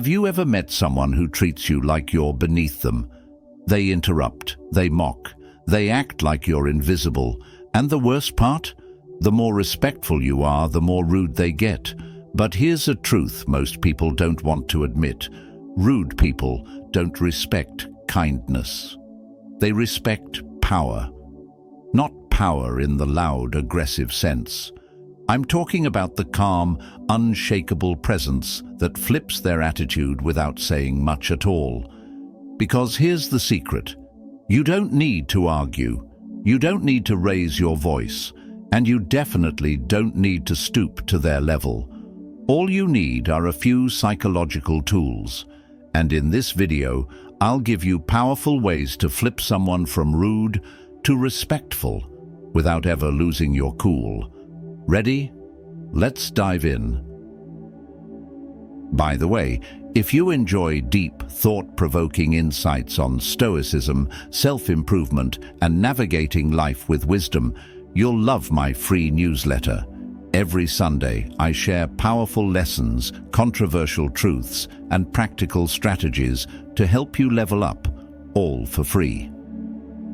Have you ever met someone who treats you like you're beneath them? They interrupt, they mock, they act like you're invisible, and the worst part? The more respectful you are, the more rude they get. But here's a truth most people don't want to admit. Rude people don't respect kindness. They respect power. Not power in the loud, aggressive sense. I'm talking about the calm, unshakable presence that flips their attitude without saying much at all. Because here's the secret. You don't need to argue. You don't need to raise your voice. And you definitely don't need to stoop to their level. All you need are a few psychological tools. And in this video, I'll give you powerful ways to flip someone from rude to respectful without ever losing your cool. Ready? Let's dive in. By the way, if you enjoy deep, thought-provoking insights on Stoicism, self-improvement, and navigating life with wisdom, you'll love my free newsletter. Every Sunday, I share powerful lessons, controversial truths, and practical strategies to help you level up, all for free.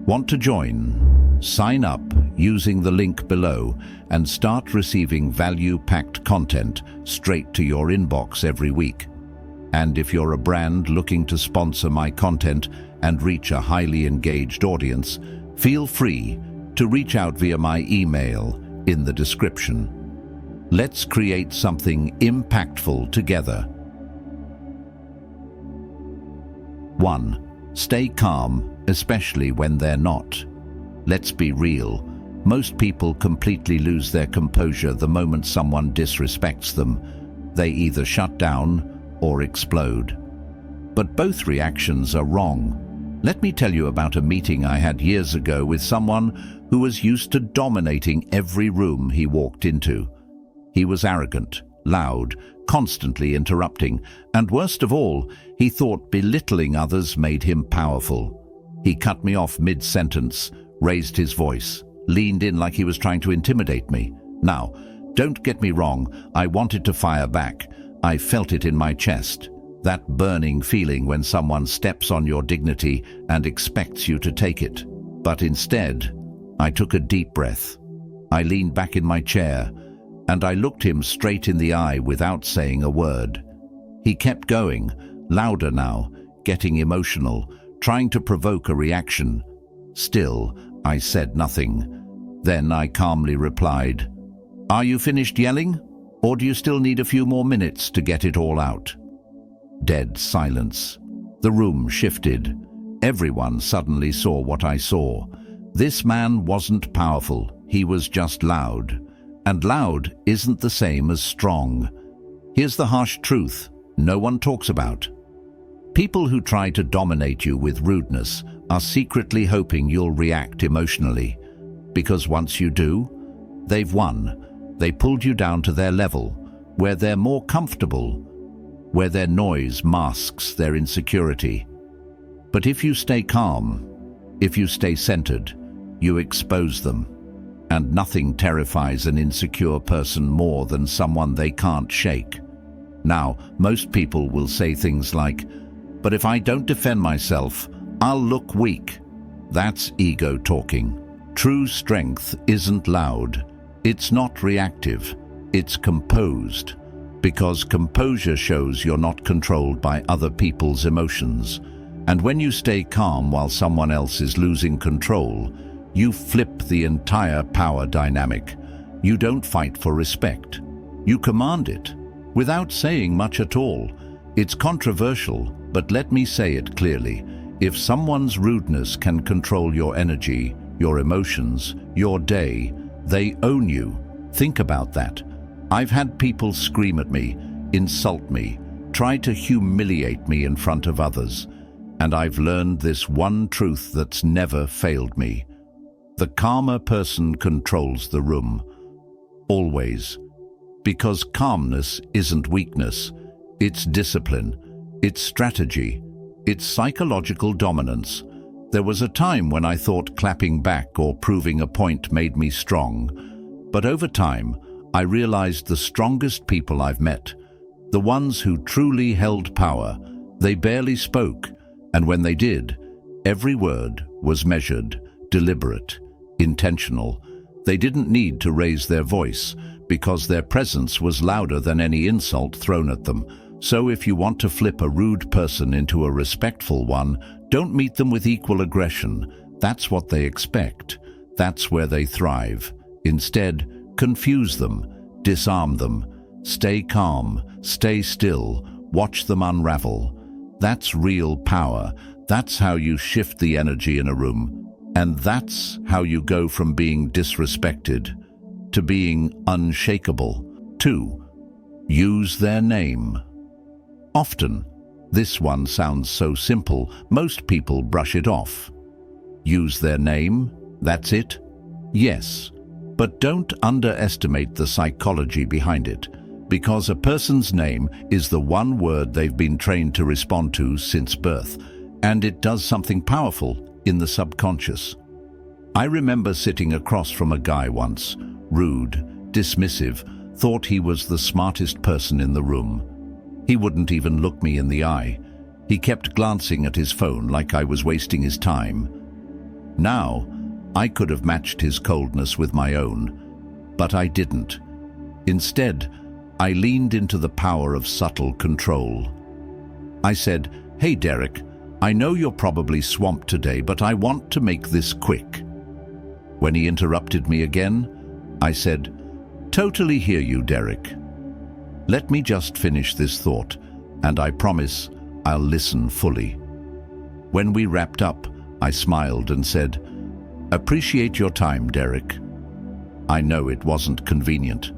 Want to join? Sign up using the link below and start receiving value-packed content straight to your inbox every week. And if you're a brand looking to sponsor my content and reach a highly engaged audience, feel free to reach out via my email in the description. Let's create something impactful together. 1. Stay calm, especially when they're not. Let's be real. Most people completely lose their composure the moment someone disrespects them. They either shut down or explode. But both reactions are wrong. Let me tell you about a meeting I had years ago with someone who was used to dominating every room he walked into. He was arrogant, loud, constantly interrupting, and worst of all, he thought belittling others made him powerful. He cut me off mid-sentence, raised his voice, leaned in like he was trying to intimidate me. Now, don't get me wrong, I wanted to fire back. I felt it in my chest. That burning feeling when someone steps on your dignity and expects you to take it. But instead, I took a deep breath. I leaned back in my chair, and I looked him straight in the eye without saying a word. He kept going, louder now, getting emotional, trying to provoke a reaction. Still, I said nothing. Then I calmly replied, "Are you finished yelling? Or do you still need a few more minutes to get it all out?" Dead silence. The room shifted. Everyone suddenly saw what I saw. This man wasn't powerful, he was just loud. And loud isn't the same as strong. Here's the harsh truth no one talks about. People who try to dominate you with rudeness are secretly hoping you'll react emotionally. Because once you do, they've won. They pulled you down to their level, where they're more comfortable, where their noise masks their insecurity. But if you stay calm, if you stay centered, you expose them. And nothing terrifies an insecure person more than someone they can't shake. Now, most people will say things like, "But if I don't defend myself, I'll look weak." That's ego talking. True strength isn't loud. It's not reactive. It's composed. Because composure shows you're not controlled by other people's emotions. And when you stay calm while someone else is losing control, you flip the entire power dynamic. You don't fight for respect. You command it, without saying much at all. It's controversial, but let me say it clearly. If someone's rudeness can control your energy, your emotions, your day, they own you. Think about that. I've had people scream at me, insult me, try to humiliate me in front of others. And I've learned this one truth that's never failed me. The calmer person controls the room. Always. Because calmness isn't weakness. It's discipline. It's strategy. It's psychological dominance. There was a time when I thought clapping back or proving a point made me strong. But over time, I realized the strongest people I've met The ones who truly held power, they barely spoke, and when they did, every word was measured, deliberate, intentional. They didn't need to raise their voice, because their presence was louder than any insult thrown at them. So if you want to flip a rude person into a respectful one, don't meet them with equal aggression. That's what they expect. That's where they thrive. Instead, confuse them, disarm them, stay calm, stay still, watch them unravel. That's real power. That's how you shift the energy in a room. And that's how you go from being disrespected to being unshakable. 2. Use their name. Often, this one sounds so simple, most people brush it off. Use their name? That's it? Yes. But don't underestimate the psychology behind it, because a person's name is the one word they've been trained to respond to since birth, and it does something powerful in the subconscious. I remember sitting across from a guy once, rude, dismissive, thought he was the smartest person in the room. He wouldn't even look me in the eye. He kept glancing at his phone like I was wasting his time. Now, I could have matched his coldness with my own, but I didn't. Instead, I leaned into the power of subtle control. I said, "Hey Derek, I know you're probably swamped today, but I want to make this quick." When he interrupted me again, I said, "Totally hear you, Derek. Let me just finish this thought, and I promise I'll listen fully." When we wrapped up, I smiled and said, "Appreciate your time, Derek." I know it wasn't convenient.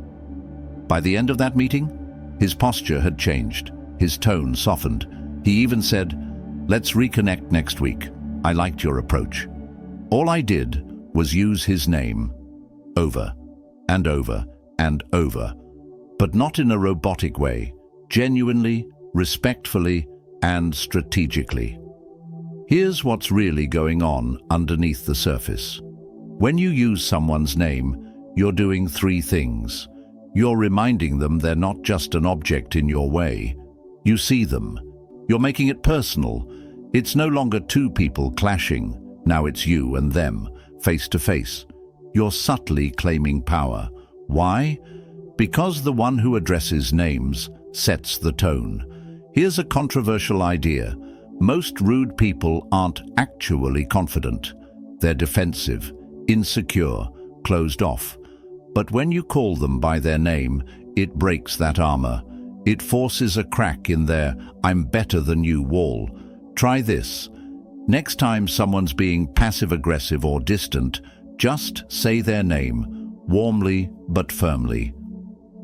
By the end of that meeting, his posture had changed, his tone softened. He even said, "Let's reconnect next week. I liked your approach." All I did was use his name over and over and over, but not in a robotic way, genuinely, respectfully, and strategically. Here's what's really going on underneath the surface. When you use someone's name, you're doing 3 things. You're reminding them they're not just an object in your way. You see them. You're making it personal. It's no longer 2 people clashing. Now it's you and them, face to face. You're subtly claiming power. Why? Because the one who addresses names sets the tone. Here's a controversial idea. Most rude people aren't actually confident. They're defensive, insecure, closed off. But when you call them by their name, it breaks that armor. It forces a crack in their "I'm better than you" wall. Try this. Next time someone's being passive-aggressive or distant, just say their name, warmly but firmly.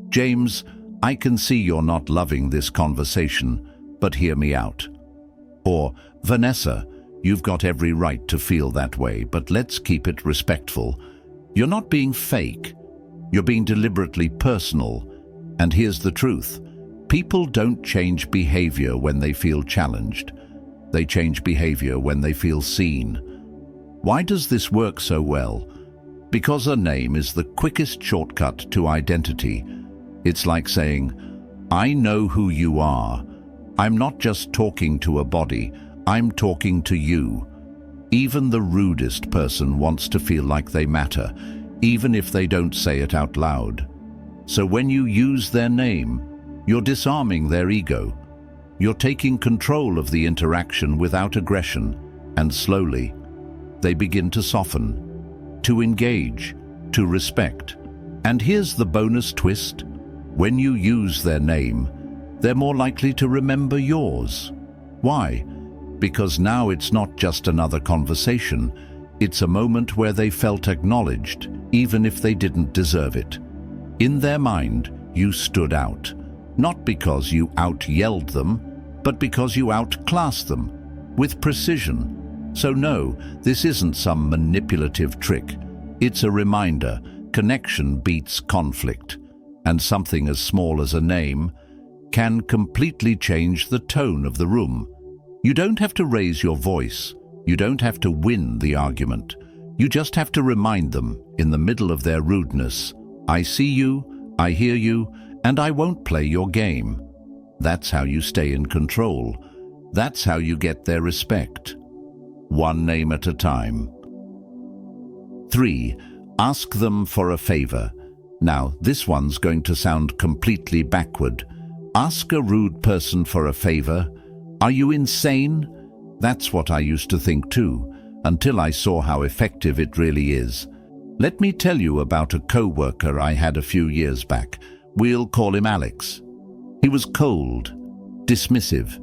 "James, I can see you're not loving this conversation, but hear me out." Or, "Vanessa, you've got every right to feel that way, but let's keep it respectful." You're not being fake. You're being deliberately personal. And here's the truth. People don't change behavior when they feel challenged. They change behavior when they feel seen. Why does this work so well? Because a name is the quickest shortcut to identity. It's like saying, "I know who you are. I'm not just talking to a body, I'm talking to you." Even the rudest person wants to feel like they matter, even if they don't say it out loud. So when you use their name, you're disarming their ego. You're taking control of the interaction without aggression, and slowly, they begin to soften, to engage, to respect. And here's the bonus twist. When you use their name, they're more likely to remember yours. Why? Because now it's not just another conversation. It's a moment where they felt acknowledged, even if they didn't deserve it. In their mind, you stood out, not because you out-yelled them, but because you outclassed them, with precision. So no, this isn't some manipulative trick. It's a reminder, connection beats conflict, and something as small as a name can completely change the tone of the room. You don't have to raise your voice. You don't have to win the argument. You just have to remind them, in the middle of their rudeness, "I see you, I hear you, and I won't play your game." That's how you stay in control. That's how you get their respect. One name at a time. 3. Ask them for a favor. Now, this one's going to sound completely backward. Ask a rude person for a favor? Are you insane? That's what I used to think too, until I saw how effective it really is. Let me tell you about a co-worker I had a few years back. We'll call him Alex. He was cold, dismissive.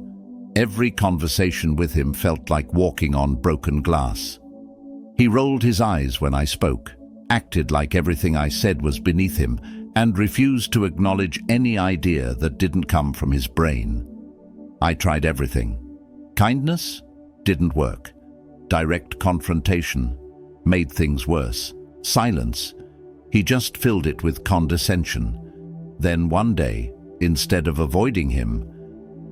Every conversation with him felt like walking on broken glass. He rolled his eyes when I spoke, acted like everything I said was beneath him, and refused to acknowledge any idea that didn't come from his brain. I tried everything. Kindness didn't work. Direct confrontation made things worse. Silence, he just filled it with condescension. Then one day, instead of avoiding him,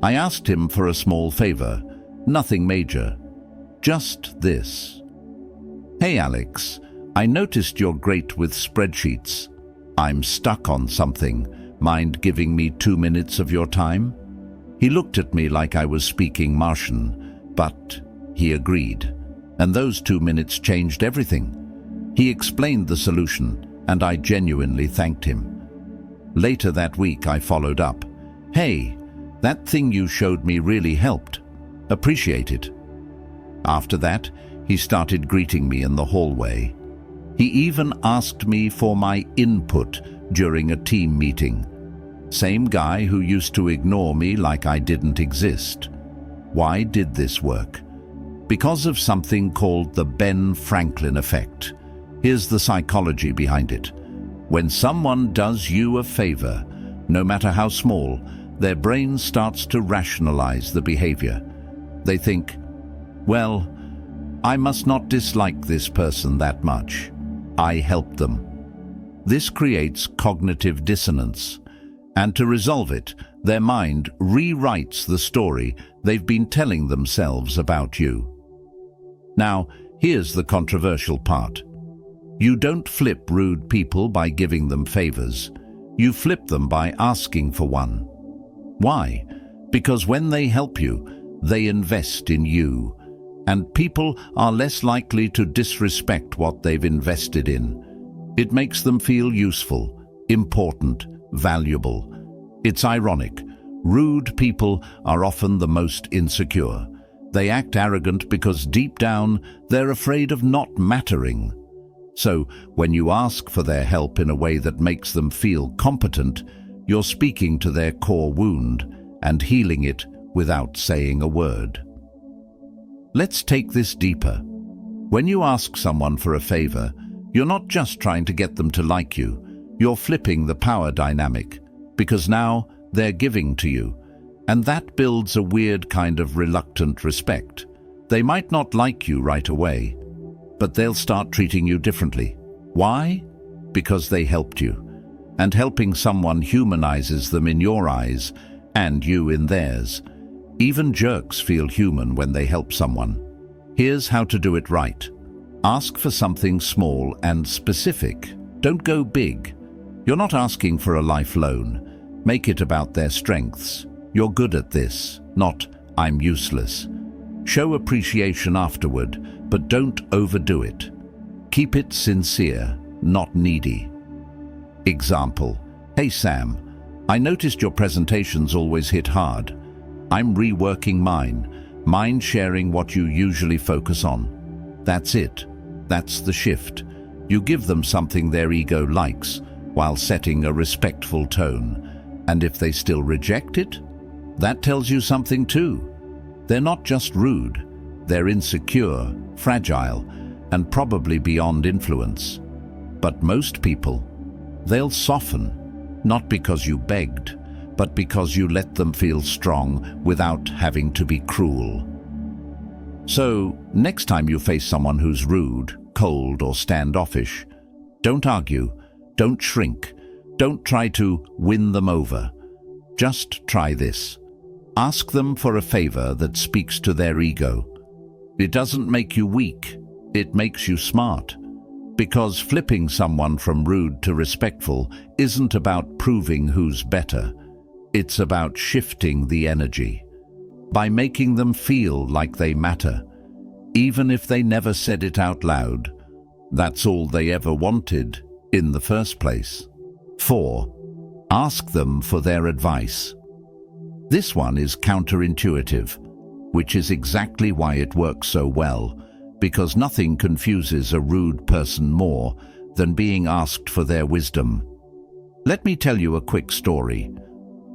I asked him for a small favor, nothing major, just this. Hey Alex, I noticed you're great with spreadsheets. I'm stuck on something. Mind giving me 2 minutes of your time? He looked at me like I was speaking Martian, but he agreed. And those 2 minutes changed everything. He explained the solution, and I genuinely thanked him. Later that week I followed up. Hey, that thing you showed me really helped. Appreciate it. After that, he started greeting me in the hallway. He even asked me for my input during a team meeting. Same guy who used to ignore me like I didn't exist. Why did this work? Because of something called the Ben Franklin effect. Here's the psychology behind it. When someone does you a favor, no matter how small, their brain starts to rationalize the behavior. They think, well, I must not dislike this person that much. I helped them. This creates cognitive dissonance, and to resolve it, their mind rewrites the story they've been telling themselves about you. Now, here's the controversial part. You don't flip rude people by giving them favors. You flip them by asking for one. Why? Because when they help you, they invest in you. And people are less likely to disrespect what they've invested in. It makes them feel useful, important, valuable. It's ironic. Rude people are often the most insecure. They act arrogant because deep down they're afraid of not mattering. So when you ask for their help in a way that makes them feel competent, you're speaking to their core wound and healing it without saying a word. Let's take this deeper. When you ask someone for a favor, you're not just trying to get them to like you. You're flipping the power dynamic, because now they're giving to you. And that builds a weird kind of reluctant respect. They might not like you right away, but they'll start treating you differently. Why? Because they helped you. And helping someone humanizes them in your eyes and you in theirs. Even jerks feel human when they help someone. Here's how to do it right. Ask for something small and specific. Don't go big. You're not asking for a life loan. Make it about their strengths. You're good at this, not I'm useless. Show appreciation afterward, but don't overdo it. Keep it sincere, not needy. Example: Hey Sam, I noticed your presentations always hit hard. I'm reworking mine. Mind sharing what you usually focus on. That's it. That's the shift. You give them something their ego likes, while setting a respectful tone. And if they still reject it, that tells you something too. They're not just rude. They're insecure, fragile, and probably beyond influence. But most people, they'll soften, not because you begged, but because you let them feel strong without having to be cruel. So, next time you face someone who's rude, cold, or standoffish, don't argue, don't shrink, don't try to win them over. Just try this. Ask them for a favor that speaks to their ego. It doesn't make you weak, it makes you smart. Because flipping someone from rude to respectful isn't about proving who's better. It's about shifting the energy, by making them feel like they matter, even if they never said it out loud. That's all they ever wanted in the first place. 4. Ask them for their advice. This one is counterintuitive, which is exactly why it works so well, because nothing confuses a rude person more than being asked for their wisdom. Let me tell you a quick story.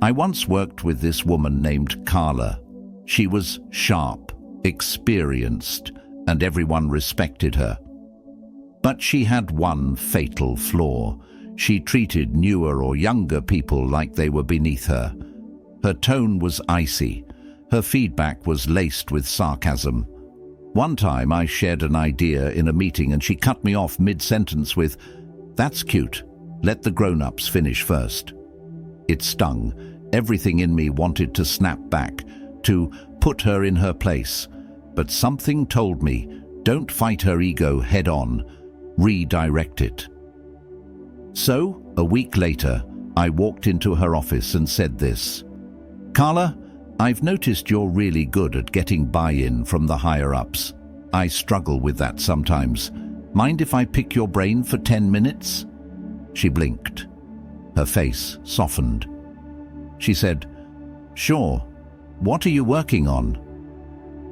I once worked with this woman named Carla. She was sharp, experienced, and everyone respected her. But she had one fatal flaw. She treated newer or younger people like they were beneath her. Her tone was icy. Her feedback was laced with sarcasm. One time I shared an idea in a meeting and she cut me off mid-sentence with, "That's cute. Let the grown-ups finish first." It stung. Everything in me wanted to snap back, to put her in her place. But something told me, don't fight her ego head-on, redirect it. So, a week later, I walked into her office and said this, "Carla, I've noticed you're really good at getting buy-in from the higher-ups. I struggle with that sometimes. Mind if I pick your brain for 10 minutes? She blinked. Her face softened. She said, "Sure. What are you working on?"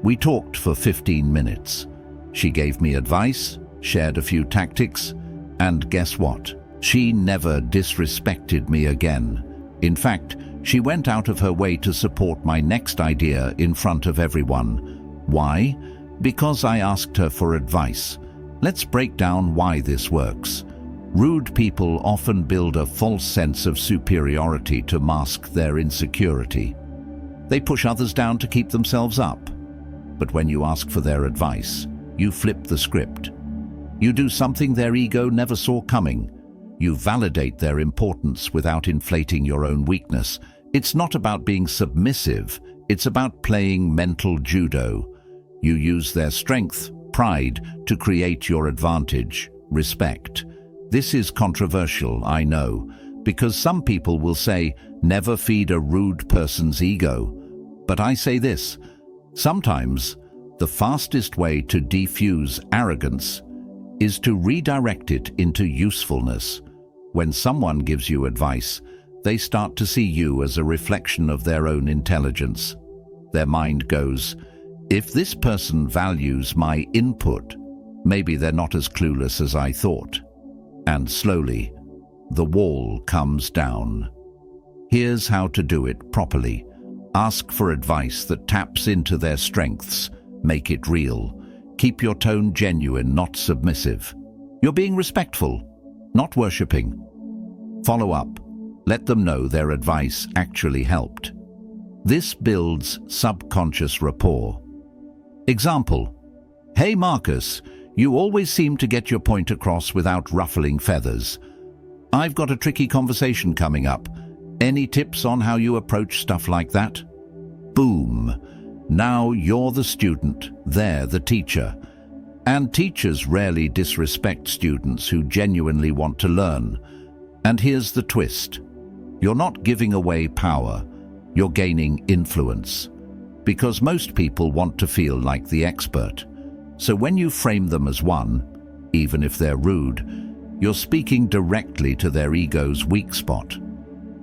We talked for 15 minutes. She gave me advice, shared a few tactics, and guess what? She never disrespected me again. In fact, she went out of her way to support my next idea in front of everyone. Why? Because I asked her for advice. Let's break down why this works. Rude people often build a false sense of superiority to mask their insecurity. They push others down to keep themselves up. But when you ask for their advice, you flip the script. You do something their ego never saw coming. You validate their importance without inflating your own weakness. It's not about being submissive, it's about playing mental judo. You use their strength, pride, to create your advantage, respect. This is controversial, I know, because some people will say, never feed a rude person's ego. But I say this, sometimes the fastest way to defuse arrogance is to redirect it into usefulness. When someone gives you advice, they start to see you as a reflection of their own intelligence. Their mind goes, if this person values my input, maybe they're not as clueless as I thought. And slowly, the wall comes down. Here's how to do it properly. Ask for advice that taps into their strengths. Make it real. Keep your tone genuine, not submissive. You're being respectful, not worshipping. Follow up. Let them know their advice actually helped. This builds subconscious rapport. Example. Hey Marcus, you always seem to get your point across without ruffling feathers. I've got a tricky conversation coming up. Any tips on how you approach stuff like that? Boom. Now you're the student, they're the teacher. And teachers rarely disrespect students who genuinely want to learn. And here's the twist. You're not giving away power, you're gaining influence. Because most people want to feel like the expert. So when you frame them as one, even if they're rude, you're speaking directly to their ego's weak spot.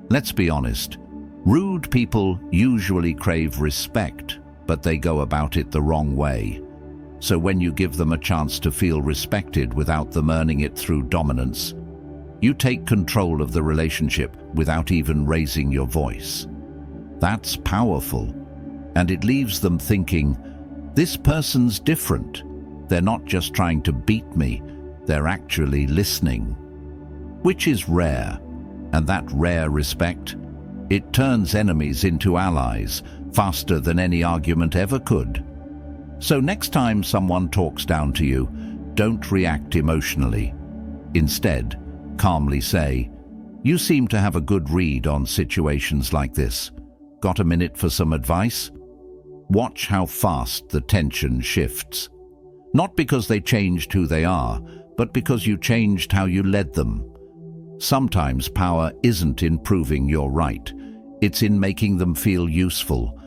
Let's be honest, rude people usually crave respect, but they go about it the wrong way. So when you give them a chance to feel respected without them earning it through dominance, you take control of the relationship without even raising your voice. That's powerful, and it leaves them thinking, this person's different. They're not just trying to beat me, they're actually listening. Which is rare, and that rare respect, it turns enemies into allies faster than any argument ever could. So next time someone talks down to you, don't react emotionally. Instead, calmly say, you seem to have a good read on situations like this. Got a minute for some advice? Watch how fast the tension shifts. Not because they changed who they are, but because you changed how you led them. Sometimes power isn't in proving you're right. It's in making them feel useful,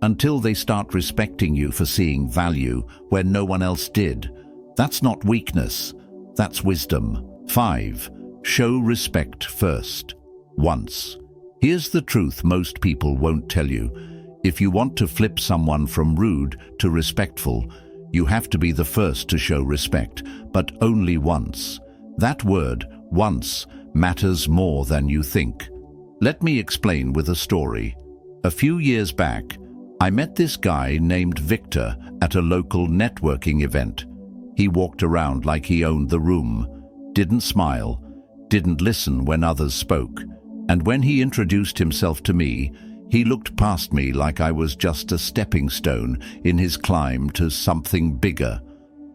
until they start respecting you for seeing value where no one else did. That's not weakness, that's wisdom. 5. Show respect first. Once. Here's the truth most people won't tell you. If you want to flip someone from rude to respectful, you have to be the first to show respect, but only once. That word, once, matters more than you think. Let me explain with a story. A few years back, I met this guy named Victor at a local networking event. He walked around like he owned the room, didn't smile, didn't listen when others spoke, and when he introduced himself to me, he looked past me like I was just a stepping stone in his climb to something bigger.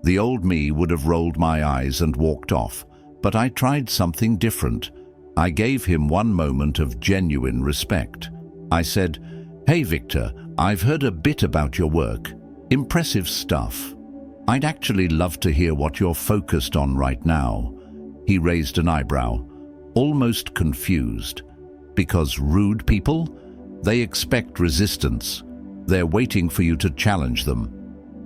The old me would have rolled my eyes and walked off, but I tried something different. I gave him one moment of genuine respect. I said, "Hey Victor, I've heard a bit about your work. Impressive stuff. I'd actually love to hear what you're focused on right now." He raised an eyebrow, almost confused. Because rude people? They expect resistance. They're waiting for you to challenge them.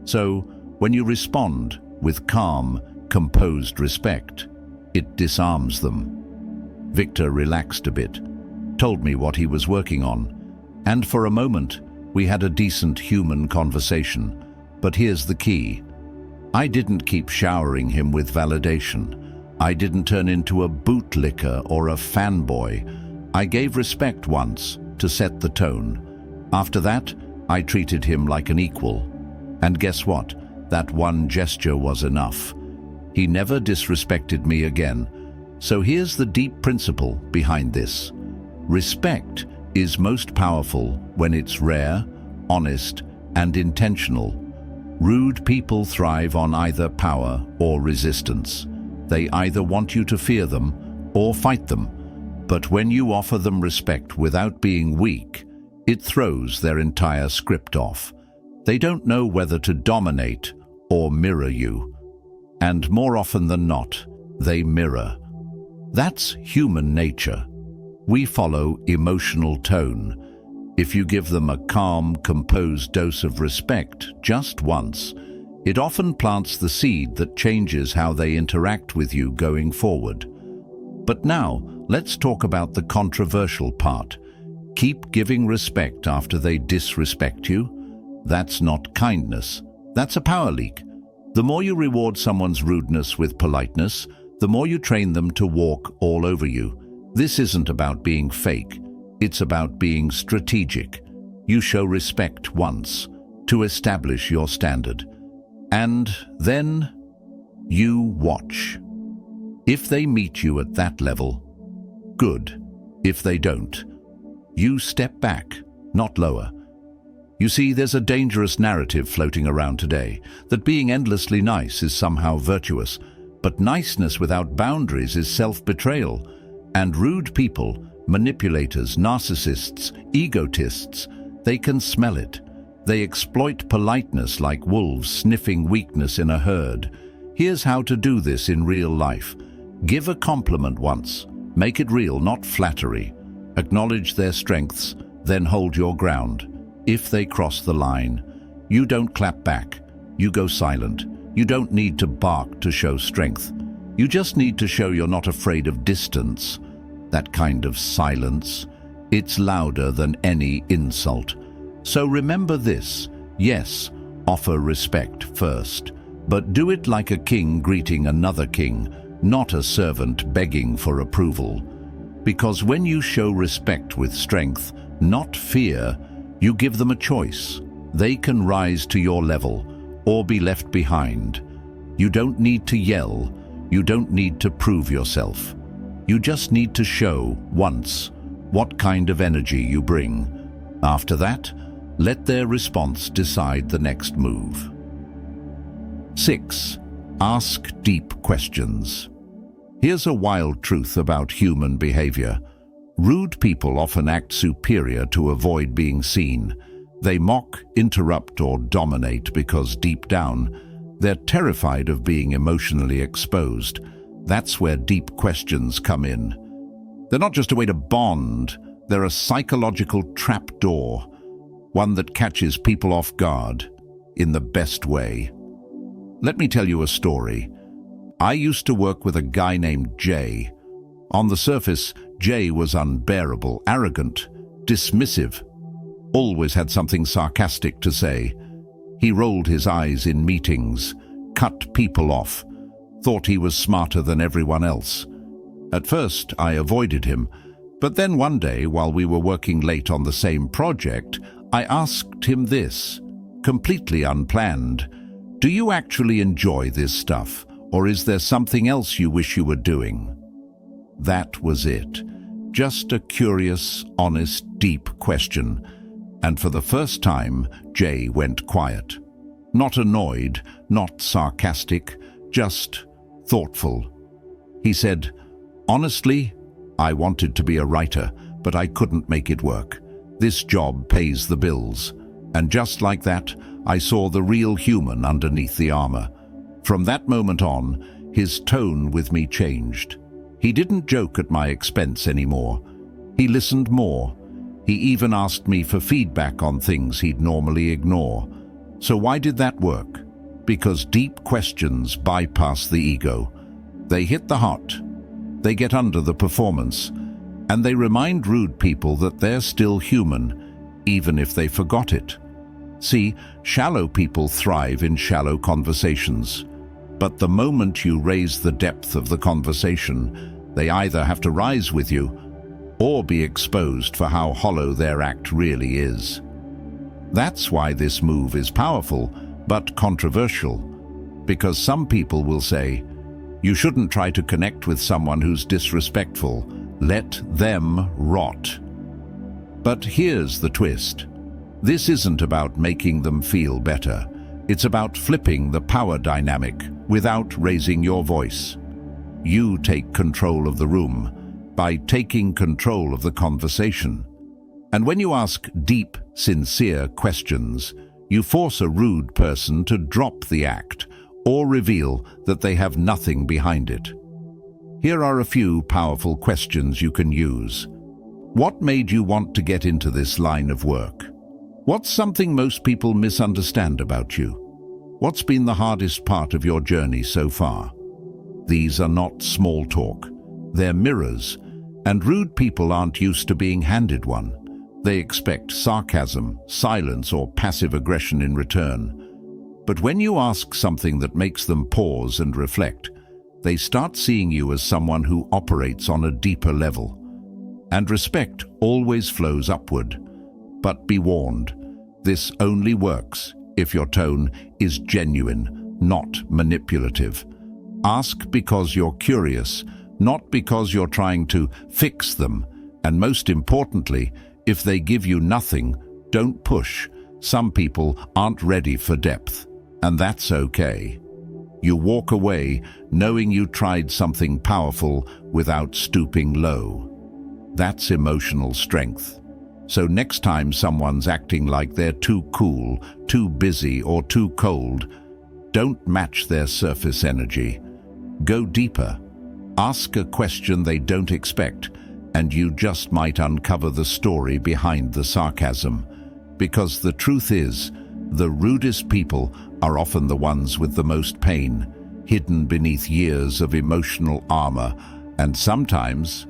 So, when you respond with calm, composed respect, it disarms them. Victor relaxed a bit, told me what he was working on, and for a moment, we had a decent human conversation. But here's the key. I didn't keep showering him with validation. I didn't turn into a bootlicker or a fanboy. I gave respect once to set the tone. After that, I treated him like an equal. And guess what? That one gesture was enough. He never disrespected me again. So here's the deep principle behind this. Respect is most powerful when it's rare, honest, and intentional. Rude people thrive on either power or resistance. They either want you to fear them or fight them. But when you offer them respect without being weak, it throws their entire script off. They don't know whether to dominate or mirror you. And more often than not, they mirror. That's human nature. We follow emotional tone. If you give them a calm, composed dose of respect just once, it often plants the seed that changes how they interact with you going forward. But now, let's talk about the controversial part. Keep giving respect after they disrespect you? That's not kindness. That's a power leak. The more you reward someone's rudeness with politeness, the more you train them to walk all over you. This isn't about being fake. It's about being strategic. You show respect once to establish your standard. And then you watch. If they meet you at that level, good. If they don't, you step back, not lower. You see, there's a dangerous narrative floating around today that being endlessly nice is somehow virtuous, but niceness without boundaries is self-betrayal. And rude people, manipulators, narcissists, egotists, they can smell it. They exploit politeness like wolves sniffing weakness in a herd. Here's how to do this in real life. Give a compliment once. Make it real, not flattery. Acknowledge their strengths, then hold your ground. If they cross the line, you don't clap back. You go silent. You don't need to bark to show strength. You just need to show you're not afraid of distance. That kind of silence, it's louder than any insult. So remember this. Yes, offer respect first, but do it like a king greeting another king, not a servant begging for approval. Because when you show respect with strength, not fear, you give them a choice. They can rise to your level or be left behind. You don't need to yell. You don't need to prove yourself. You just need to show, once, what kind of energy you bring. After that, let their response decide the next move. 6. Ask deep questions. Here's a wild truth about human behavior. Rude people often act superior to avoid being seen. They mock, interrupt, or dominate because deep down, they're terrified of being emotionally exposed. That's where deep questions come in. They're not just a way to bond, They're a psychological trapdoor, one that catches people off guard in the best way. Let me tell you a story. I used to work with a guy named Jay. On the surface, Jay was unbearable, arrogant, dismissive, always had something sarcastic to say. He rolled his eyes in meetings, cut people off, thought he was smarter than everyone else. At first, I avoided him, but then one day, while we were working late on the same project, I asked him this, completely unplanned. Do you actually enjoy this stuff, or is there something else you wish you were doing? That was it. Just a curious, honest, deep question. And for the first time, Jay went quiet. Not annoyed, not sarcastic, just thoughtful. He said, "Honestly, I wanted to be a writer, but I couldn't make it work. This job pays the bills." And just like that, I saw the real human underneath the armor. From that moment on, his tone with me changed. He didn't joke at my expense anymore. He listened more. He even asked me for feedback on things he'd normally ignore. So why did that work? Because deep questions bypass the ego. They hit the heart. They get under the performance. And they remind rude people that they're still human, even if they forgot it. See, shallow people thrive in shallow conversations. But the moment you raise the depth of the conversation, they either have to rise with you or be exposed for how hollow their act really is. That's why this move is powerful, but controversial. Because some people will say, you shouldn't try to connect with someone who's disrespectful. Let them rot. But here's the twist. This isn't about making them feel better. It's about flipping the power dynamic without raising your voice. You take control of the room by taking control of the conversation. And when you ask deep, sincere questions, you force a rude person to drop the act or reveal that they have nothing behind it. Here are a few powerful questions you can use. What made you want to get into this line of work? What's something most people misunderstand about you? What's been the hardest part of your journey so far? These are not small talk. They're mirrors, and rude people aren't used to being handed one. They expect sarcasm, silence, or passive aggression in return. But when you ask something that makes them pause and reflect, they start seeing you as someone who operates on a deeper level. And respect always flows upward. But be warned, this only works if your tone is genuine, not manipulative. Ask because you're curious, not because you're trying to fix them. And most importantly, if they give you nothing, don't push. Some people aren't ready for depth, and that's okay. You walk away knowing you tried something powerful without stooping low. That's emotional strength. So next time someone's acting like they're too cool, too busy, or too cold, don't match their surface energy. Go deeper. Ask a question they don't expect, and you just might uncover the story behind the sarcasm. Because the truth is, the rudest people are often the ones with the most pain, hidden beneath years of emotional armor, and sometimes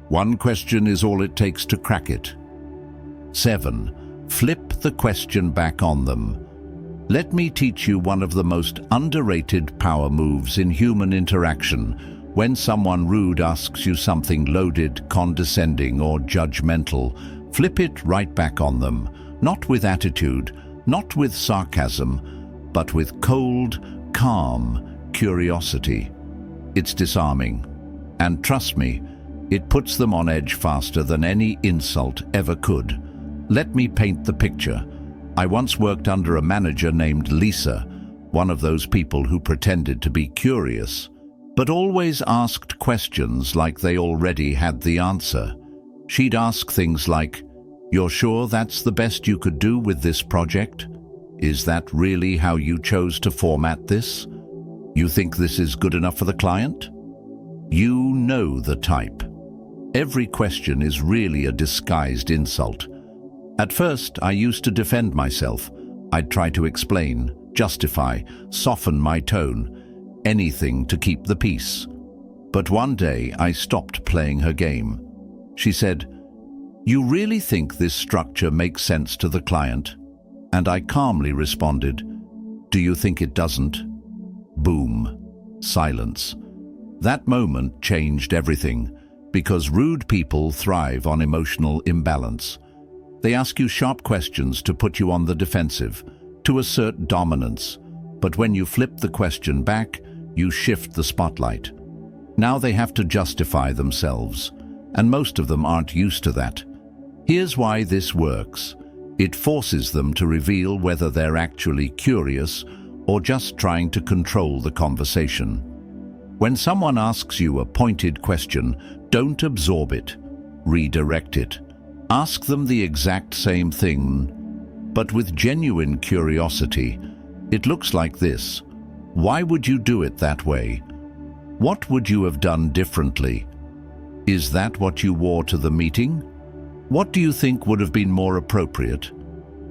one question is all it takes to crack it. 7. Flip the question back on them. Let me teach you one of the most underrated power moves in human interaction. When someone rude asks you something loaded, condescending, or judgmental, flip it right back on them. Not with attitude, not with sarcasm, but with cold, calm curiosity. It's disarming. And trust me, it puts them on edge faster than any insult ever could. Let me paint the picture. I once worked under a manager named Lisa, one of those people who pretended to be curious, but always asked questions like they already had the answer. She'd ask things like, "You're sure that's the best you could do with this project? Is that really how you chose to format this? You think this is good enough for the client?" You know the type. Every question is really a disguised insult. At first, I used to defend myself. I'd try to explain, justify, soften my tone, anything to keep the peace. But one day, I stopped playing her game. She said, "You really think this structure makes sense to the client?" And I calmly responded, "Do you think it doesn't?" Boom. Silence. That moment changed everything, because rude people thrive on emotional imbalance. They ask you sharp questions to put you on the defensive, to assert dominance. But when you flip the question back, you shift the spotlight. Now they have to justify themselves, and most of them aren't used to that. Here's why this works. It forces them to reveal whether they're actually curious or just trying to control the conversation. When someone asks you a pointed question, don't absorb it. Redirect it. Ask them the exact same thing, but with genuine curiosity. It looks like this. Why would you do it that way? What would you have done differently? Is that what you wore to the meeting? What do you think would have been more appropriate?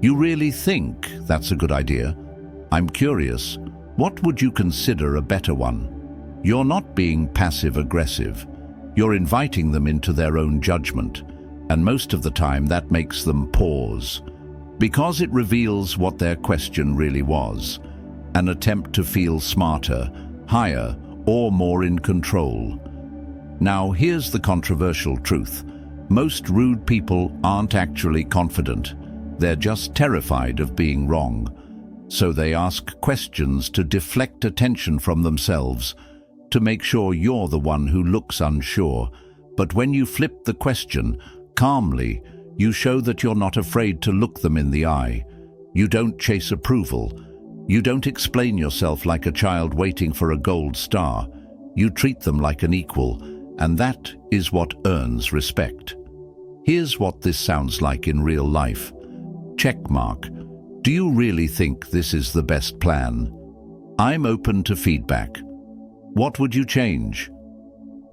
You really think that's a good idea? I'm curious, what would you consider a better one? You're not being passive-aggressive. You're inviting them into their own judgment, and most of the time that makes them pause, because it reveals what their question really was, an attempt to feel smarter, higher, or more in control. Now, here's the controversial truth. Most rude people aren't actually confident. They're just terrified of being wrong. So they ask questions to deflect attention from themselves, to make sure you're the one who looks unsure. But when you flip the question, calmly, you show that you're not afraid to look them in the eye. You don't chase approval. You don't explain yourself like a child waiting for a gold star. You treat them like an equal, and that is what earns respect. Here's what this sounds like in real life. Checkmark. Do you really think this is the best plan? I'm open to feedback. What would you change?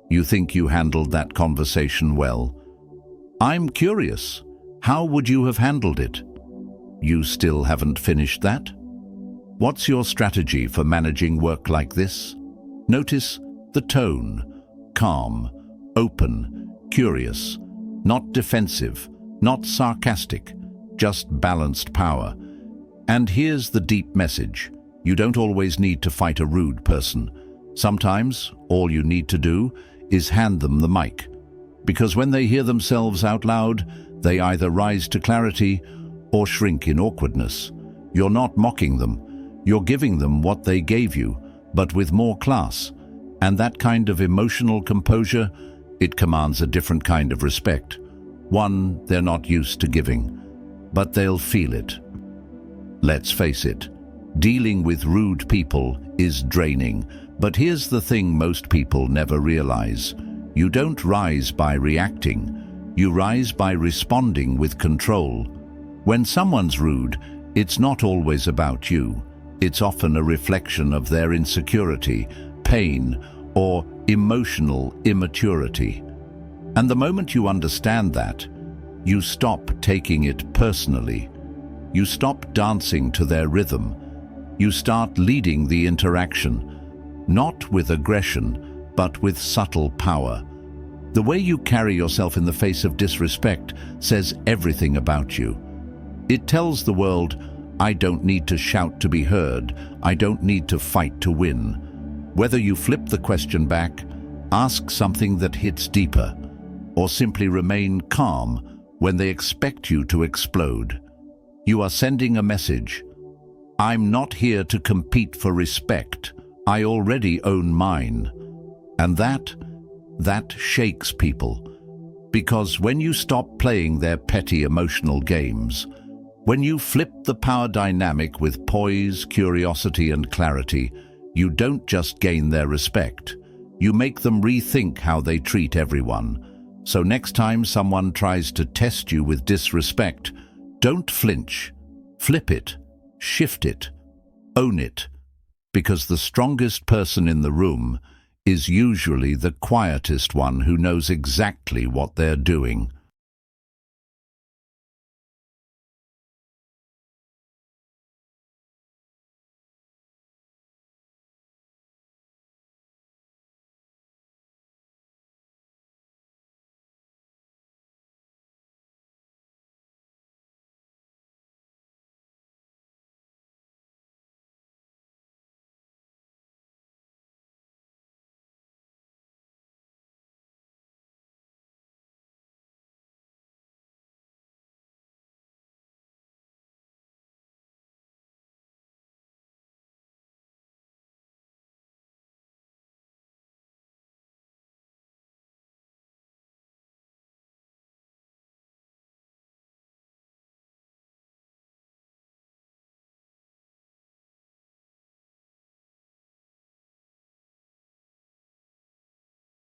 You think you handled that conversation well? I'm curious. How would you have handled it? You still haven't finished that? What's your strategy for managing work like this? Notice the tone. Calm, open, curious, not defensive, not sarcastic, just balanced power. And here's the deep message. You don't always need to fight a rude person. Sometimes all you need to do is hand them the mic. Because when they hear themselves out loud, they either rise to clarity or shrink in awkwardness. You're not mocking them. You're giving them what they gave you, but with more class. And that kind of emotional composure, it commands a different kind of respect. One they're not used to giving, but they'll feel it. Let's face it, dealing with rude people is draining. But here's the thing most people never realize. You don't rise by reacting. You rise by responding with control. When someone's rude, it's not always about you. It's often a reflection of their insecurity, pain, or emotional immaturity. And the moment you understand that, you stop taking it personally. You stop dancing to their rhythm. You start leading the interaction, not with aggression, but with subtle power. The way you carry yourself in the face of disrespect says everything about you. It tells the world, I don't need to shout to be heard. I don't need to fight to win. Whether you flip the question back, ask something that hits deeper, or simply remain calm when they expect you to explode, you are sending a message. I'm not here to compete for respect. I already own mine. And that shakes people. Because when you stop playing their petty emotional games, when you flip the power dynamic with poise, curiosity, and clarity, you don't just gain their respect. You make them rethink how they treat everyone. So next time someone tries to test you with disrespect, don't flinch. Flip it. Shift it. Own it. Because the strongest person in the room is usually the quietest one who knows exactly what they're doing.